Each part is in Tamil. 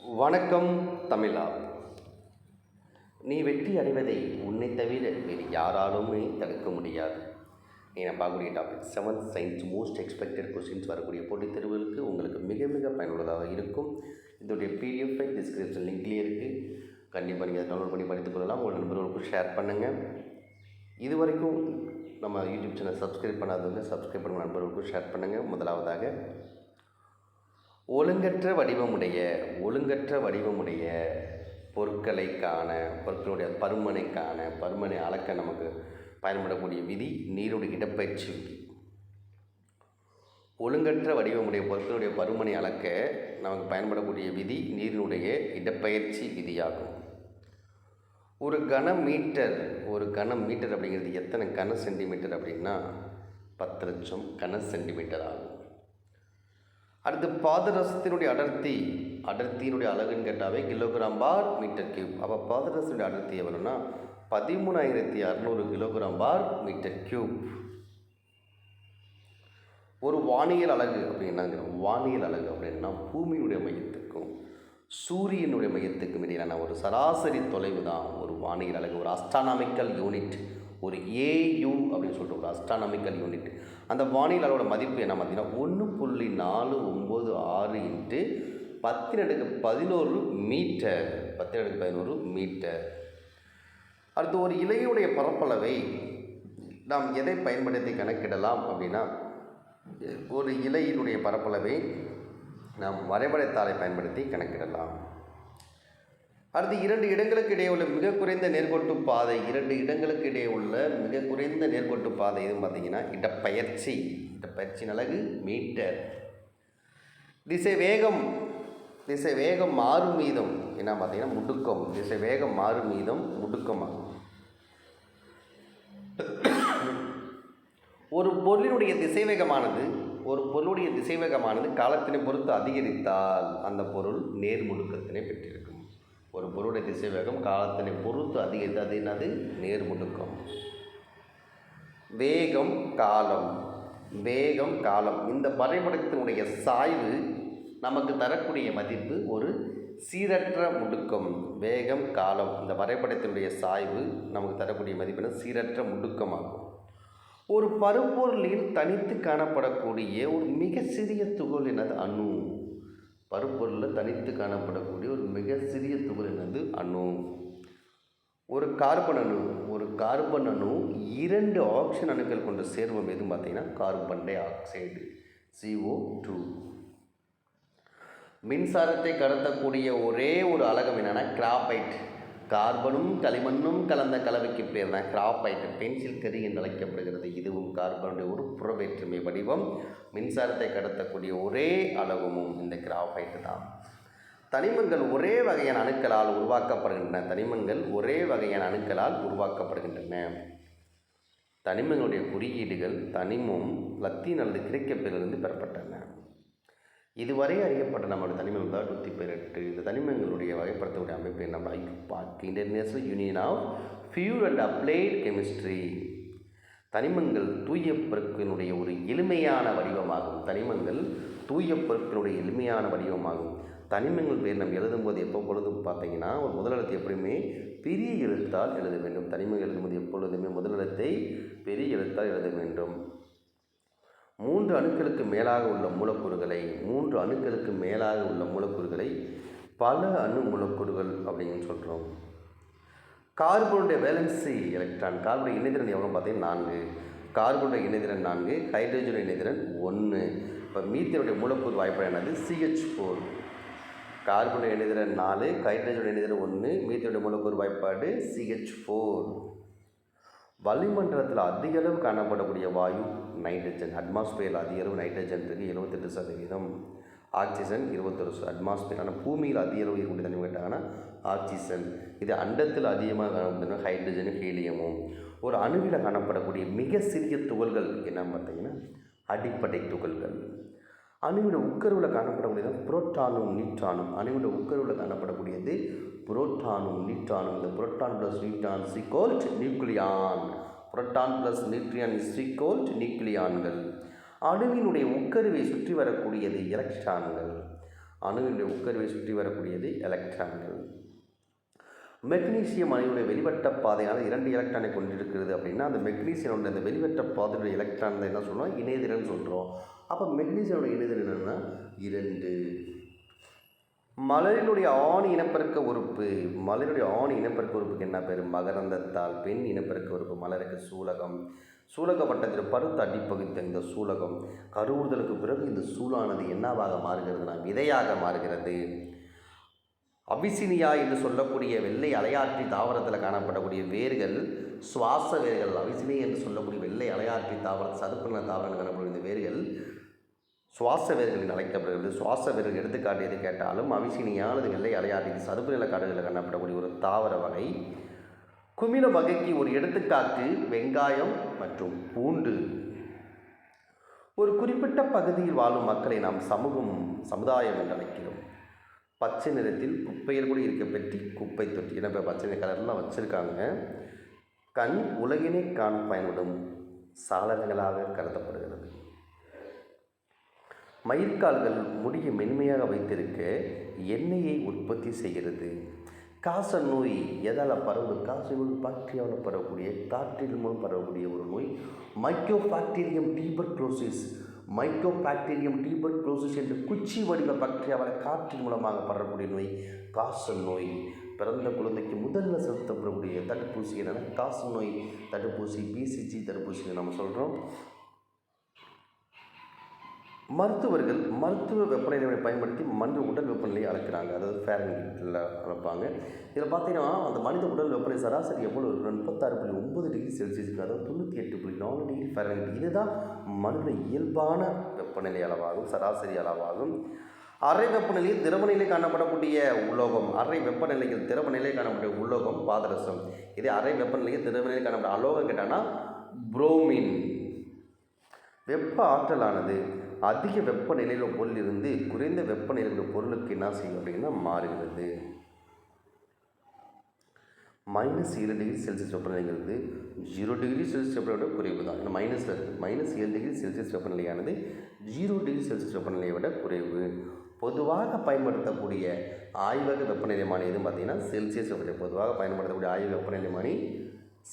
வணக்கம் தமிழா. நீ வெற்றி அடைவதை உன்னை தவிர வேறு யாராலுமே தடுக்க முடியாது. நீ நான் பார்க்கக்கூடிய topic 7th science most expected questions வரக்கூடிய போட்டித் தேர்வுகளுக்கு உங்களுக்கு மிக மிக பயனுள்ளதாக இருக்கும். இதோடைய பிடிஎஃப் டிஸ்கிரிப்ஷன் லிங்க்லேயே இருக்குது. கண்டிப்பாக நீங்கள் அதை டவுன்லோட் பண்ணி படித்துக் கொள்ளலாம். உங்கள் நண்பர்களுக்கும் ஷேர் பண்ணுங்கள். இது வரைக்கும் நம்ம யூடியூப் சேனல் சப்ஸ்கிரைப் பண்ணாதவங்க சப்ஸ்கிரைப் பண்ணுங்கள், நண்பர்களுக்கும் ஷேர் பண்ணுங்கள். முதலாவதாக ஒழுங்கற்ற வடிவமுடைய பொருட்களை காண, பொருட்களுடைய பருமனை அளக்க நமக்கு பயன்படக்கூடிய விதி நீருடைய இடப்பெயர்ச்சி விதி. ஒழுங்கற்ற வடிவமுடைய பொருட்களுடைய பருமனை அளக்க நமக்கு பயன்படக்கூடிய விதி நீரினுடைய இடப்பெயர்ச்சி விதியாகும். ஒரு கன மீட்டர் அப்படிங்கிறது எத்தனை கன சென்டிமீட்டர் அப்படின்னா 10 லட்சம் கன சென்டிமீட்டர் ஆகும். அடுத்து பாதரசத்தினுடைய அடர்த்தியினுடைய அலகுன்னு கேட்டாவே கிலோகிராம் பார் மீட்டர் கியூப். அப்போ பாதரசத்தினுடைய அடர்த்தி எவ்வளோன்னா 13,600 கிலோகிராம் பார் மீட்டர் கியூப். ஒரு வானியல் அலகு அப்படின்னா பூமியினுடைய மையத்துக்கும் சூரியனுடைய மையத்துக்கும் இடையிலான ஒரு சராசரி தொலைவு தான் ஒரு வானியல் அலகு, ஒரு அஸ்ட்ரானாமிக்கல் யூனிட், ஒரு ஏயு அப்படின்னு சொல்லிட்டு ஒரு அஸ்ட்ரானாமிக்கல் யூனிட். அந்த வானியல் அளவோட மதிப்பு என்ன பார்த்தீங்கன்னா 1.496 இன்ட்டு 10⁻11 மீட்டர். அடுத்து ஒரு இலையுடைய பரப்பளவை நாம் எதை பயன்படுத்தி கணக்கிடலாம் அப்படின்னா, ஒரு இலையினுடைய பரப்பளவை நாம் வரைபடத்தாளை பயன்படுத்தி கணக்கிடலாம். அடுத்து 2 இடங்களுக்கு இடையே உள்ள மிக குறைந்த நேர்கோட்டு பாதை, எதுவும் பார்த்தீங்கன்னா இடப்பெயர்ச்சியின் அலகு மீட்டர். திசை வேகம் மாறும் வீதம் என்ன பார்த்தீங்கன்னா முடுக்கம். திசை வேகம் மாறும் வீதம் முடுக்கமாகும். ஒரு பொருளுடைய திசைவேகமானது காலத்தினை பொறுத்து அதிகரித்தால் அந்த பொருள் நேர்முடுக்கத்தினை பெற்றிருக்கும். ஒரு பொருளுடைய திசைவேகம் காலத்தினை பொறுத்து அதிகரித்து அது என்னது? நேர்முடுக்கம். வேகம் காலம் இந்த வரைபடத்தினுடைய சாய்வு நமக்கு தரக்கூடிய மதிப்பு ஒரு சீரற்ற முடுக்கம். வேகம் காலம் இந்த வரைபடத்தினுடைய சாய்வு நமக்கு தரக்கூடிய மதிப்பு சீரற்ற முடுக்கமாகும். ஒரு பருப்பொருளில் தனித்து காணப்படக்கூடிய ஒரு மிக சிறிய துகள் என்னது? அணு. பருப்பொருளில் தனித்து காணப்படக்கூடிய ஒரு மிக சிறிய துகள் என்னது? அணு. ஒரு கார்பன் அணு 2 ஆக்சிஜன் அணுக்கள் கொண்ட சேர்மம் எதுவும் பார்த்தீங்கன்னா கார்பன் டை ஆக்சைடு CO2. மின்சாரத்தை கடத்தக்கூடிய ஒரே ஒரு அலகம் என்னென்னா கிராஃபைட். கார்பனும் களிமண்ணும் கலந்த கலவைக்கு பேர் தான் கிராஃபைட். பென்சில் கரி என்று அழைக்கப்படுகிறது. இதுவும் கார்பனுடைய ஒரு புறவேற்றுமை வடிவம். மின்சாரத்தை கடத்தக்கூடிய ஒரே அலகமும் இந்த கிராஃபைட் தான். தனிமங்கள் ஒரே வகையான அணுக்களால் உருவாக்கப்படுகின்றன. தனிமங்களுடைய குறியீடுகள் தனிமம் லத்தீன் அல்லது கிரேக்க பெயரிலிருந்து பெறப்பட்டன. இதுவரை அறியப்பட்ட நம்மளுடைய தனிமங்கள் தான் 118. இந்த தனிமங்களுடைய வகைப்படுத்தக்கூடிய அமைப்பு நம்ம international union of pure and applied chemistry. தனிமங்கள் தூய பொருட்களினுடைய ஒரு எளிமையான வடிவமாகும். தனிமங்கள் பேர் நம்ம எழுதும்போது எப்பொழுதும் பார்த்தீங்கன்னா ஒரு முதலெழுத்து எப்படியுமே பெரிய எழுத்தால் எழுத வேண்டும். தனிமங்கள் எழுதும்போது எப்பொழுதுமே முதலெழுத்தை பெரிய எழுத்தால் எழுத வேண்டும். 3 அணுக்களுக்கு மேலாக உள்ள மூலக்கூறுகளை பல அணு மூலக்கூறுகள் அப்படின்னு சொல்கிறோம். கார்பனுடைய வேலன்சி எலக்ட்ரான், கார்பனுடைய இணைதிறன் எவ்வளோ பார்த்தீங்கன்னா 4. கார்பனுடைய இணைதிறன் 4, ஹைட்ரஜனுடைய இணைதிறன் 1. இப்போ மீத்தேனுடைய மூலக்கூறு வாய்ப்பாடு என்னது? CH4. கார்பனுடைய இணைதிறன் 4, ஹைட்ரஜனுடைய இணைதிறன் 1, மீத்தேனுடைய மூலக்கூறு வாய்ப்பாடு CH4. வளிமண்டலத்தில் அதிக அளவு காணப்படக்கூடிய வாயு நைட்ரஜன். அட்மாஸ்பியரில் அதிக அளவு நைட்ரஜன் இருக்குது 78%, ஆக்சிஜன் 21%. அட்மாஸ்பியர். ஆனால் பூமியில் அதிக அளவு இருக்கக்கூடிய தனிமம் கேட்டாங்கன்னா ஆக்சிஜன். இது அண்டத்தில் அதிகமாக காணப்படுதுன்னா ஹைட்ரஜனும் ஹீலியமும். ஒரு அணுவில் காணப்படக்கூடிய மிக சிறிய துகள்கள் என்னன்னு பார்த்தீங்கன்னா அடிப்படை துகள்கள். அணுவிட உட்கருவில் காணப்படக்கூடியது புரோட்டானும் நியூட்ரானும். இந்த புரோட்டான் ப்ளஸ் நியூட்ரான் நியூக்ளியான்கள். அணுவினுடைய உட்கருவை சுற்றி வரக்கூடியது எலக்ட்ரான்கள். அணுவினுடைய உட்கருவை சுற்றி வரக்கூடியது எலக்ட்ரான்கள். மெக்னீசியம் அணுவினுடைய வெளிவட்ட பாதையான 2 எலக்ட்ரானை கொண்டிருக்கிறது அப்படின்னா அந்த மெக்னீசியனோட அந்த வெளிவட்ட பாதையுடைய எலக்ட்ரான் என்ன சொல்கிறோம், இணைதிறன் சொல்கிறோம். அப்போ மெக்னீசியனோட இணைதிறன் என்னன்னா 2. மலரினுடைய ஆண் இனப்பெருக்க உறுப்பு, மலருடைய ஆண் இனப்பெருக்க உறுப்புக்கு என்ன பேர், மகரந்தத்தாள். பெண் இனப்பெருக்க உறுப்பு மலருக்கு சூலகம். சூலக வட்டத்தில் பருத்த அடிப்பகுத்த இந்த சூலகம் கருவுறுதலுக்கு பிறகு இந்த சூலானது என்னவாக மாறுகிறதுனா விதையாக மாறுகிறது. அபிசினியா என்று சொல்லக்கூடிய வெள்ளை அலையாற்றி தாவரத்தில் காணப்படக்கூடிய வேர்கள் சுவாச வேர்கள். அபிசினியா என்று சொல்லக்கூடிய வெள்ளை அலையாற்றி தாவரம் சதுப்பு நில தாவரங்கள் காணப்படக்கூடிய இந்த வேர்கள் சுவாச வேர்களில் அழைக்கப்படுகிறது. சுவாச வேர்கள் எடுத்துக்காட்டு எது கேட்டாலும் அபிசினியா அல்லது வெள்ளை அலையாற்றி சதுப்பு நில காடுகளில் காணப்படக்கூடிய ஒரு தாவர வகை. குமிழ வகைக்கு ஒரு எடுத்துக்காட்டு வெங்காயம் மற்றும் பூண்டு. ஒரு குறிப்பிட்ட பகுதியில் வாழும் மக்களை நாம் சமுதாயம் என்று அழைக்கிறோம். பச்சை நிறத்தில் குப்பையில் கூட இருக்க பெற்றி குப்பை தொட்டி. ஏன்னா இப்போ பச்சை கலர்லாம் வச்சுருக்காங்க. கண் உலகினை காண பயன்படும் சாளரங்களாக கருதப்படுகிறது. மயிர்கால்கள் முடியை மென்மையாக வைத்திருக்க எண்ணெயை உற்பத்தி செய்கிறது. காச நோய் எதால் பரவுது, காச நோய் பாக்டீரியாவில் பரவக்கூடிய காற்றின் மூலம் பரவக்கூடிய ஒரு நோய் மைக்கோபாக்டீரியம் டியூபர்குலோசிஸ். மைக்கோபாக்டீரியம் டியூபர்குலோசிஸ் என்ற குச்சி வடிவ பாக்டீரியாவால் காற்றின் மூலமாக பரவக்கூடிய நோய் காச நோய். பிறந்த குழந்தைக்கு முதல்ல செலுத்தப்படக்கூடிய தடுப்பூசி என்னென்னா காச நோய் தடுப்பூசி, பிசிஜி தடுப்பூசி நம்ம சொல்கிறோம். மருத்துவர்கள் மருத்துவ வெப்பநிலையை பயன்படுத்தி மனித உடல் வெப்பநிலையை அளக்கிறாங்க. அதாவது ஃபேரன்ஹீட்டில் அளப்பாங்க. இதில் பார்த்தீங்கன்னா அந்த மனித உடல் வெப்பநிலை சராசரி எவ்வளோ இருக்கும், 36.9 டிகிரி செல்சியஸ், அதாவது 98.4 டிகிரி ஃபேரன்ஹீட். இதுதான் மனித இயல்பான வெப்பநிலை அளவாகும், சராசரி அளவாகும். அறை வெப்பநிலையில் திரவநிலை காணப்படக்கூடிய உலோகம், அறை வெப்பநிலையில் திரவநிலையில் காணப்படக்கூடிய உலோகம் பாதரசம். இதே அறை வெப்பநிலையில் திரவநிலையில் காணப்பட்ட அலோகம் கேட்டான்னா புரோமின். வெப்ப ஆற்றலானது அதிக வெப்பநிலையில் பொருள் இருந்து குறைந்த வெப்பநிலையில் பொருளுக்கு என்ன செய்யும் அப்படின்னா மாறுகிறது. -7 டிகிரி செல்சியஸ் வெப்பநிலைங்கிறது 0 டிகிரி செல்சியஸ் வெப்பநிலையோட குறைவு தான். ஏன்னா மைனஸில் இருக்குது. -7 டிகிரி செல்சியஸ் வெப்பநிலையானது 0 டிகிரி செல்சியஸ் வெப்பநிலையை விட குறைவு. பொதுவாக பயன்படுத்தக்கூடிய ஆய்வக வெப்பநிலைமானி எதுவும் பார்த்தீங்கன்னா செல்சியஸ் வெப்பநிலை. பொதுவாக பயன்படுத்தக்கூடிய ஆய்வக வெப்பநிலைமானி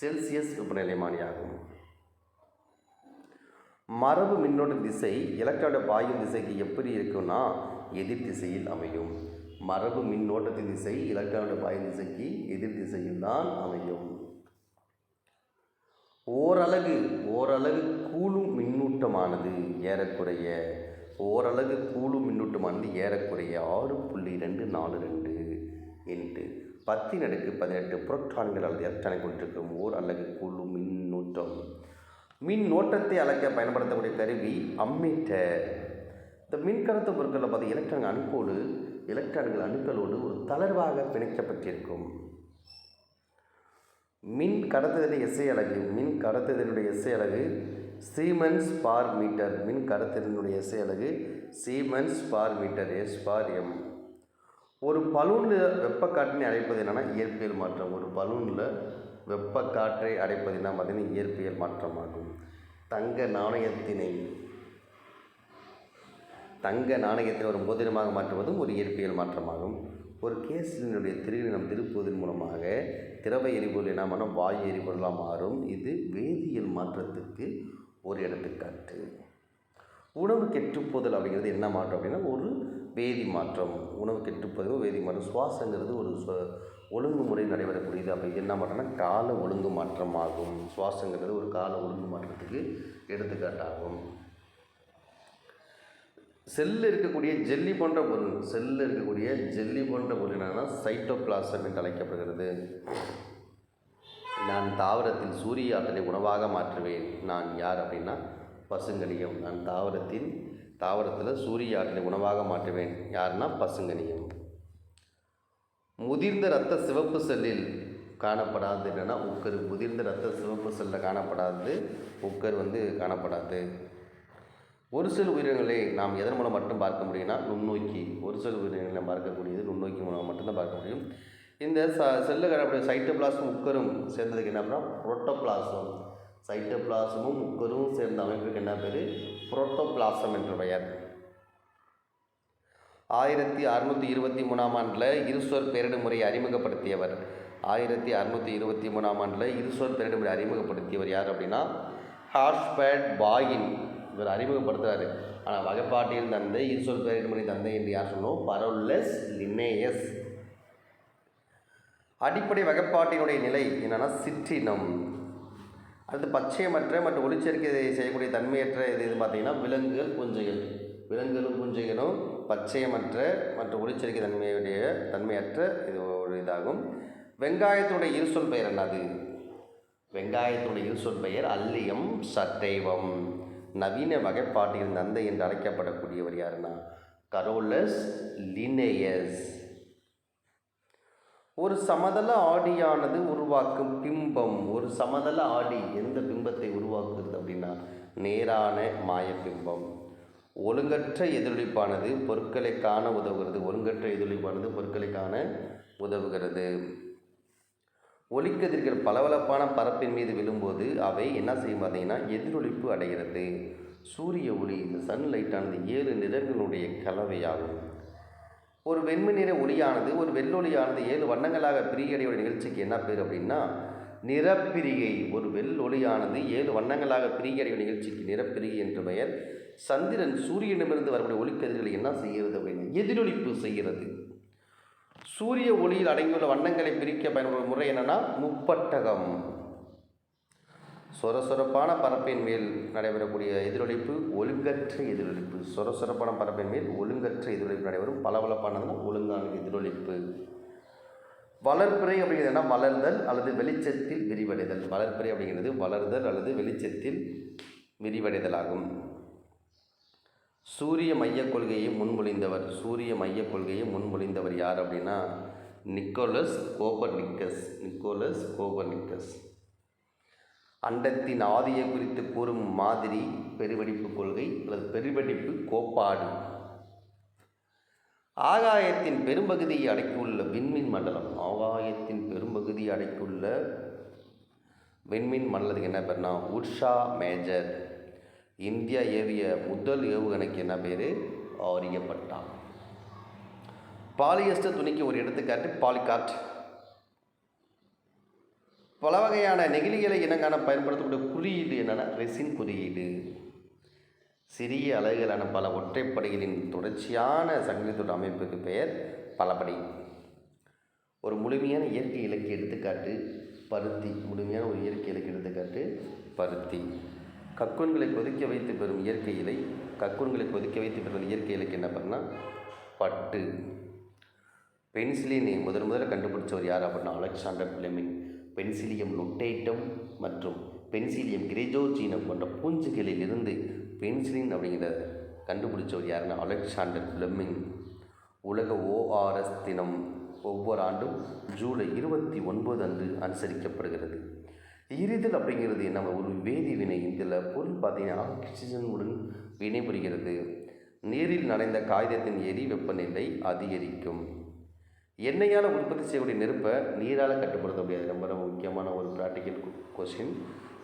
செல்சியஸ் வெப்பநிலைமானி ஆகும். மரபு மின்னோட்ட திசை எலக்ட்ரானோட பாயும் திசைக்கு எப்படி இருக்குன்னா எதிர் திசையில் அமையும். மரபு மின்னோட்டத்தின் திசை எலக்ட்ரானோட பாயும் திசைக்கு எதிர் திசையில் தான் அமையும். ஓரலகு கூலும் மின்னூட்டமானது ஏறக்குறைய 6.242 இன்ட்டு 10⁻18 புரோட்டான்கள் அல்லது எலக்ட்ரானை கொண்டிருக்கும் ஓர் அலகு கூலும் மின்னூட்டம். மின்னோட்டத்தை அளக்க பயன்படுத்தக்கூடிய கருவி அம்மீட்டர். இந்த மின்கடத்து பொருட்களில் பார்த்து எலக்ட்ரான்கள் அணுக்களோடு ஒரு தளர்வாக பிணைக்கப்பட்டிருக்கும். மின் கடத்துதலின் எஸ்ஐ அலகு சீமென்ஸ் பார் மீட்டர். மின் கடத்துதலினுடைய எஸ்ஐ அலகு சீமென்ஸ் பார் மீட்டர் S/m. ஒரு பலூனில் வெப்பக்காற்றினை அடைப்பது என்னென்னா இயற்பியல் மாற்றம். ஒரு பலூனில் வெப்பக்காற்றை அடைப்பது என்ன பார்த்தீங்கன்னா இயற்பியல் மாற்றமாகும். தங்க நாணயத்தினை ஒரு மோதிரமாக மாற்றுவதும் ஒரு இயற்பியல் மாற்றமாகும். ஒரு கேஸினுடைய திருவினம் திருப்புவதன் மூலமாக திரவ எரிபொருள் என்ன பண்ணோம் வாயு எரிபொருளாக மாறும். இது வேதியியல் மாற்றத்துக்கு ஒரு எடுத்துக்காட்டு. உணவு கெட்டுப்போதல் அப்படிங்கிறது என்ன மாற்றம் அப்படின்னா ஒரு வேதி மாற்றம். உணவு கெட்டுப்போதல் வேதி மாற்றம். சுவாசங்கிறது ஒரு ஒழுங்குமுறை நடைபெறக்கூடியது. அப்போ இது என்ன மாற்றம்னா கால ஒழுங்கு மாற்றமாகும். சுவாசங்கிறது ஒரு கால ஒழுங்கு மாற்றத்துக்கு எடுத்துக்காட்டாகும். செல்லில் இருக்கக்கூடிய ஜெல்லி போன்ற பொருள் என்னன்னா சைட்டோபிளாசம் என்று அழைக்கப்படுகிறது. நான் தாவரத்தில் சூரிய ஆற்றலை உணவாக மாற்றுவேன். நான் யார் அப்படின்னா பசுங்கனியம். நான் தாவரத்தில் சூரிய ஆற்றலை உணவாக மாற்றுவேன். யாருன்னா பசுங்கனியம். முதிர்ந்த இரத்த சிவப்பு செல்லில் காணப்படாது என்னென்னா உக்கர். முதிர்ந்த இரத்த சிவப்பு செல்லில் காணப்படாது உக்கர் காணப்படாது. ஒரு சில உயிரினங்களை நாம் எதன் மூலம் மட்டும் பார்க்க முடியும்னா நுண்ணோக்கி. ஒரு சில உயிரினங்களை பார்க்கக்கூடியது நுண்ணோக்கி மூலம் மட்டும்தான் பார்க்க முடியும். இந்த செல்லில் காணப்படும் சைட்டோபிளாசம் உக்கரும் சேர்ந்ததுக்கு என்ன அப்படின்னா புரோட்டோபிளாசம். சைட்டோபிளாசமும் உக்கரும் சேர்ந்த அமைப்புக்கு என்ன பேர் புரோட்டோபிளாசம் என்ற பெயர். 1623ஆம் ஆண்டில் இருசொற் பெயரிடு முறையை அறிமுகப்படுத்தியவர். 1623ஆம் ஆண்டில் இருசொற் பெயரிடு முறை அறிமுகப்படுத்தியவர் யார் அப்படின்னா ஹார்ஸ்பேட் பாயின். இவர் அறிமுகப்படுத்துகிறாரு. ஆனால் வகைப்பாட்டியல் தந்தை, இருசொற் பெயரிடு முறை தந்தை என்று யார் சொன்னோம்? பரோல்லஸ் லின்னேயஸ். அடிப்படை வகைப்பாட்டினுடைய நிலை என்னென்னா சிற்றினம். அடுத்து பச்சையமற்ற மற்றும் ஒளிச்சேர்க்கை செய்யக்கூடிய தன்மையற்ற இது பார்த்திங்கன்னா விலங்குகள், பூஞ்சைகள். விலங்குகளும் பூஞ்சைகளும் பச்சையமற்ற மற்றும் ஒளிச்சேர்க்கை தன்மையற்ற இது ஒரு இதாகும். வெங்காயத்தினுடைய இருசொல் பெயர் என்னது? வெங்காயத்தினுடைய இருசொல் பெயர் அல்லியம் சட்டைவம். நவீன வகைப்பாட்டியல் தந்தை என்று அழைக்கப்படக்கூடியவர் யாருன்னா கரோலஸ் லின்னேயஸ். ஒரு சமதள ஆடியானது உருவாக்கும் பிம்பம். ஒரு சமதள ஆடி எந்த பிம்பத்தை உருவாக்குகிறது அப்படின்னா நேரான மாயப்பிம்பம். ஒழுங்கற்ற எதிரொலிப்பானது பொருட்களை காண உதவுகிறது. ஒழுங்கற்ற எதிரொலிப்பானது பொருட்களை காண உதவுகிறது. ஒளிக்கதிர்கள் பளபளப்பான பரப்பின் மீது விழும்போது அவை என்ன செய்யும் பார்த்தீங்கன்னா எதிரொலிப்பு அடைகிறது. சூரிய ஒளி, இந்த சன்லைட்டானது 7 நிறங்களுடைய கலவையாகும். ஒரு வெண்மை நிற ஒளியானது ஒரு வெள்ளொளியானது 7 வண்ணங்களாக பிரிகையுடைய நிகழ்ச்சிக்கு என்ன பேர் அப்படின்னா நிறப்பிரிகை. ஒரு வெள்ளொளியானது 7 வண்ணங்களாக பிரிகையுடைய நிகழ்ச்சிக்கு நிறப்பிரிகை என்று பெயர். சந்திரன் சூரியனிடமிருந்து வரக்கூடிய ஒளிக்கதிர்களை என்ன செய்கிறது அப்படின்னா எதிரொலிப்பு செய்கிறது. சூரிய ஒளியில் அடங்கியுள்ள வண்ணங்களை பிரிக்க பயன்படும் முறை என்னன்னா முப்பட்டகம். சொரசொரப்பான பரப்பின் மேல் நடைபெறக்கூடிய எதிரொலிப்பு ஒழுங்கற்ற எதிரொலிப்பு. சொரசொரப்பான பரப்பின் மேல் ஒழுங்கற்ற எதிரொலிப்பு நடைபெறும். பளபளப்பானதுன்னா ஒழுங்கான எதிரொலிப்பு. வளர்பிறை அப்படிங்கிறது என்ன? வளர்தல் அல்லது வெளிச்சத்தில் விரிவடைதல். வளர்பிறை அப்படிங்கிறது வளர்தல் அல்லது வெளிச்சத்தில் விரிவடைதல் ஆகும். சூரிய மைய கொள்கையை முன்மொழிந்தவர். சூரிய மைய கொள்கையை முன்மொழிந்தவர் யார் அப்படின்னா நிக்கோலஸ் கோபர்னிக்கஸ். Nicolaus Copernicus. அண்டத்தின் ஆதியை குறித்து கூறும் மாதிரி பெருவெடிப்பு கொள்கை அல்லது பெருவெடிப்பு கோட்பாடு. ஆகாயத்தின் பெரும்பகுதியை அடக்கியுள்ள விண்மீன் மண்டலம். ஆகாயத்தின் பெரும்பகுதியை அடக்கியுள்ள விண்மீன் மண்டலத்துக்கு என்ன பேர்னா உர்ஷா மேஜர். இந்தியா ஏவிய முதல் ஏவுகணைக்கு என்ன பேர்? ஆரியப்பட்டா. பாலியஸ்டர் துணிக்கு ஒரு எடுத்துக்காட்டு பாலிகாட். பல வகையான நெகிழிகளை இனங்காண பயன்படுத்தக்கூடிய குறியீடு என்னென்னா ரெசின் குறியீடு. சிறிய அலகுகளான பல ஒற்றைப்படைகளின் தொடர்ச்சியான சங்கிலித்தொடர் அமைப்புக்கு பெயர் பலபடி. ஒரு முழுமையான இயற்கை இலக்கிய எடுத்துக்காட்டு பருத்தி. முழுமையான ஒரு இயற்கை இலக்கிய எடுத்துக்காட்டு பருத்தி. கக்குன்களை கொதிக்க வைத்து பெறும் இயற்கை இலை. கக்குன்களை கொதிக்க வைத்து பெறும் இயற்கை இலைக்கு என்ன பண்ணால் பட்டு. பென்சிலினை முதல்ல கண்டுபிடிச்சவர் யார் அப்படின்னா அலெக்சாண்டர் பிளெமிங். பென்சிலியம் நொட்டேட்டம் மற்றும் பென்சிலியம் கிரெஜோஜீனம் போன்ற பூஞ்சுகளில் இருந்து பென்சிலின் அப்படிங்கிற கண்டுபிடிச்சவர் யாருன்னா அலெக்சாண்டர் பிளெமிங். உலக ORS தினம் ஒவ்வொரு ஆண்டும் ஜூலை 29 அன்று அனுசரிக்கப்படுகிறது. எரிதல் அப்படிங்கிறது என்ன? ஒரு வேதி வினை. இதில் பொருள் பார்த்தீங்கன்னா ஆக்சிஜனுடன் வினைபுரிகிறது. நீரில் நனைந்த காகிதத்தின் எரி வெப்பநிலை அதிகரிக்கும். எண்ணெயால் உற்பத்தி செய்யக்கூடிய நெருப்பை நீரால் கட்டுப்படுத்த முடியாது. ரொம்ப ரொம்ப முக்கியமான ஒரு ப்ராக்டிக்கல் கொஸ்டின்.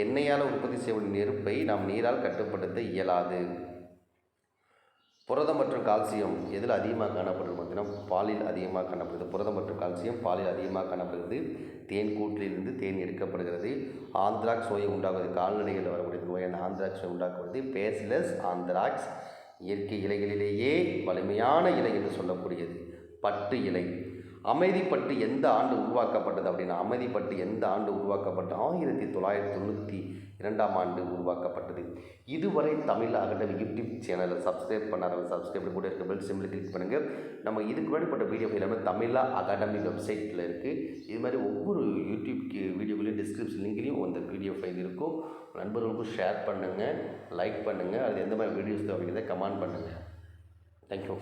எண்ணெயால் உற்பத்தி செய்யக்கூடிய நெருப்பை நாம் நீரால் கட்டுப்படுத்த இயலாது. புரதம் மற்றும் கால்சியம் எதில் அதிகமாக காணப்படுறது பார்த்தீங்கன்னா பாலில் அதிகமாக காணப்படுகிறது. புரதம் மற்றும் கால்சியம் பாலில் அதிகமாக காணப்படுகிறது. தேன் கூட்டிலிருந்து தேன் எடுக்கப்படுகிறது. ஆந்த்ராக்ஸ் நோயை உண்டாக்குவது கால்நடைகளில் வரக்கூடிய நோயான ஆந்த்ராக்ஸ் நோய் உண்டாக்குவது பேசிலஸ் ஆந்த்ராக்ஸ். இயற்கை இலைகளிலேயே வலிமையான இலை என்று சொல்லக்கூடியது பட்டு இலை. அமைதிப்பட்டு எந்த ஆண்டு உருவாக்கப்பட்டது அப்படின்னா அமைதிப்பட்டு எந்த ஆண்டு உருவாக்கப்பட்டது? 1992ஆம் ஆண்டு உருவாக்கப்பட்டது. இதுவரை தமிழ் அகாடமி யூடியூப் சேனலை சப்ஸ்கிரைப் பண்ணாதவங்க சப்ஸ்கிரைப் கூட இருக்க பெல் சிம்பிள் கிளிக் பண்ணுங்கள். நம்ம இதுக்கு முன்னாடி வீடியோ எல்லாமே தமிழா அகாடமி வெப்சைட்டில் இருக்குது. இது மாதிரி ஒவ்வொரு யூடியூப் வீடியோவிலையும் டிஸ்கிரிப்ஷன் லிங்க்லேயும் அந்த பிடிஎஃப் ஃபைல் இருக்கும். நண்பர்களுக்கும் ஷேர் பண்ணுங்கள், லைக் பண்ணுங்கள். அது எந்த மாதிரி வீடியோஸ் அப்படிங்கிறத கமெண்ட் பண்ணுங்கள். தேங்க்யூ.